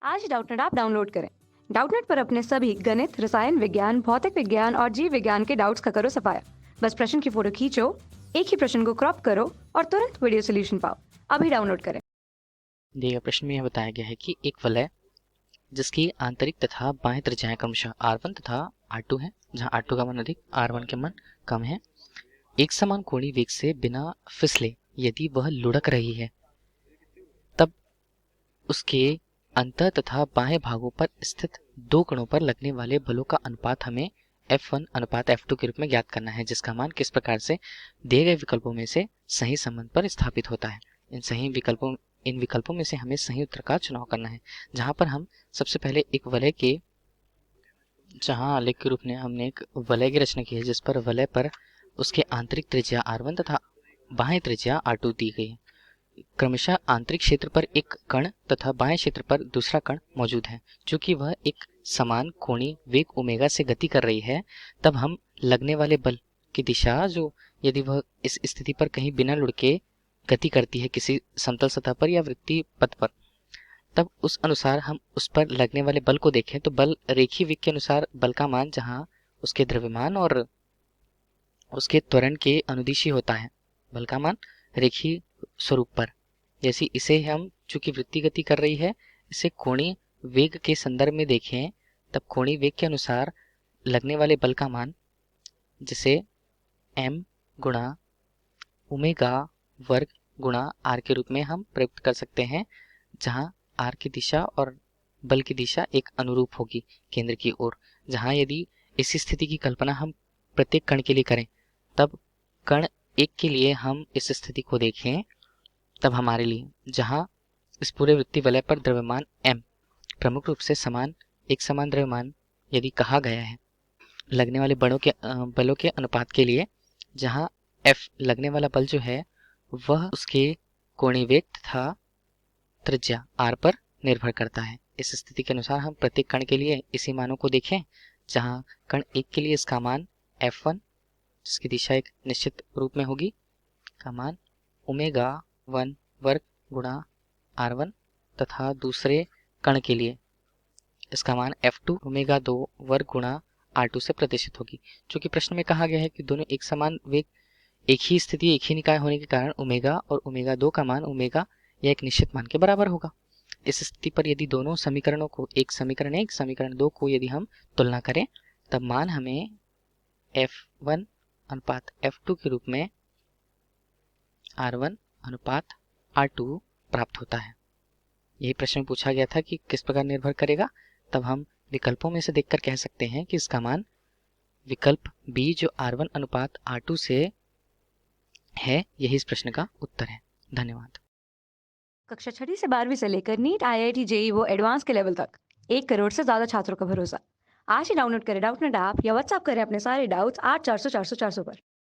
आज ही Doubtnut app download करें। Doubtnut पर अपने सभी गणित, रसायन विज्ञान, भौतिक विज्ञान और जीव विज्ञान के डाउट्स का करो सफाया। बस प्रश्न की फोटो खींचो, एक ही प्रश्न को क्रॉप करो और तुरंत वीडियो सोल्यूशन पाओ। अभी डाउनलोड करें। दिए गए प्रश्न में यह बताया गया है कि एक वलय जिसकी आंतरिक तथा बाह्य त्रिज्याएं क्रमशः R1 तथा R2 है, जहां R2 का मान अधिक R1 के मान कम है, एक समान कोणीय वेग से बिना फिसले यदि वह लुढ़क रही है, तब उसके अंतर तथा बाह्य भागों पर स्थित दो कणों पर लगने वाले बलों का अनुपात हमें F1 अनुपात F2 के रूप में ज्ञात करना है, जिसका मान किस प्रकार से दिए गए विकल्पों में से सही संबंध पर स्थापित होता है। इन विकल्पों में से हमें सही उत्तर का चुनाव करना है, जहां पर हम सबसे पहले एक वलय के जहां आलेख के रूप में हमने एक वलय की रचना की है, जिस पर वलय पर उसके आंतरिक त्रिज्या R1 तथा बाह्य त्रिज्या R2 दी गई है। क्रमशः आंतरिक क्षेत्र पर एक कण तथा बाह्य क्षेत्र पर दूसरा कण मौजूद है। चूंकि वह एक समान कोणीय वेग ओमेगा से गति कर रही है, तब हम लगने वाले बल की दिशा जो यदि वह इस स्थिति पर कहीं बिना लुढ़के गति करती है किसी समतल सतह पर या वृत्तीय पथ पर, तब उस अनुसार हम उस पर लगने वाले बल को देखें तो बल रेखीय वेग के अनुसार बल का मान जहां उसके द्रव्यमान और उसके त्वरण के अनुदिशी होता है, बल का मान रेखीय स्वरूप पर, जैसे इसे हम चूंकि वृत्तीय गति कर रही है, इसे कोणीय वेग के संदर्भ में देखें, तब कोणीय वेग के अनुसार लगने वाले बल का मान जिसे m गुणा ओमेगा वर्ग गुणा r के रूप में हम प्रयुक्त कर सकते हैं, जहां r की दिशा और बल की दिशा एक अनुरूप होगी केंद्र की ओर। जहां यदि इस स्थिति की कल्पना हम प्रत्येक कण के लिए करें, तब कण एक के लिए हम इस स्थिति को देखें, तब हमारे लिए जहां इस पूरे वृत्तीय वलय पर द्रव्यमान m प्रमुख रूप से एक समान द्रव्यमान यदि कहा गया है लगने वाले बलों के अनुपात के लिए, जहां F लगने वाला बल जो है वह उसके कोणीय वेग तथा त्रिज्या r पर निर्भर करता है। इस स्थिति के अनुसार हम प्रत्येक कण के लिए इसी मानों को देखें, जहां कण एक के लिए इसका मान F1 जिसकी दिशा एक निश्चित रूप में होगी का मान ओमेगा 1 वर्ग गुणा R1 तथा दूसरे कण के लिए इसका मान F2 ओमेगा 2 वर्ग गुणा R2 से प्रदर्शित होगी। चूंकि प्रश्न में कहा गया है कि दोनों एक समान वेग, एक ही स्थिति, एक ही निकाय होने के कारण ओमेगा और ओमेगा 2 का मान ओमेगा या एक निश्चित मान के बराबर होगा। इस स्थिति पर यदि दोनों समीकरणों को एक समीकरण 2 को यदि हम तुलना करें, तब मान हमें F1 अनुपात F2 के रूप में R1 अनुपात R2 प्राप्त होता है। यही प्रश्न पूछा गया था कि किस प्रकार निर्भर करेगा, तब हम विकल्पों में से देखकर कह सकते हैं कि इसका मान विकल्प बी जो R1 अनुपात R2 से है, यही इस प्रश्न का उत्तर है। धन्यवाद। कक्षा 6 से 12वीं से लेकर नीट, IIT, जेईई वो एडवांस के लेवल तक 1 करोड़ से ज्यादा छात्रों का भरोसा। आज ही डाउनलोड करें डाउटनेट ऐप या व्हाट्सएप करें अपने सारे डाउट्स 8400 400 400 पर।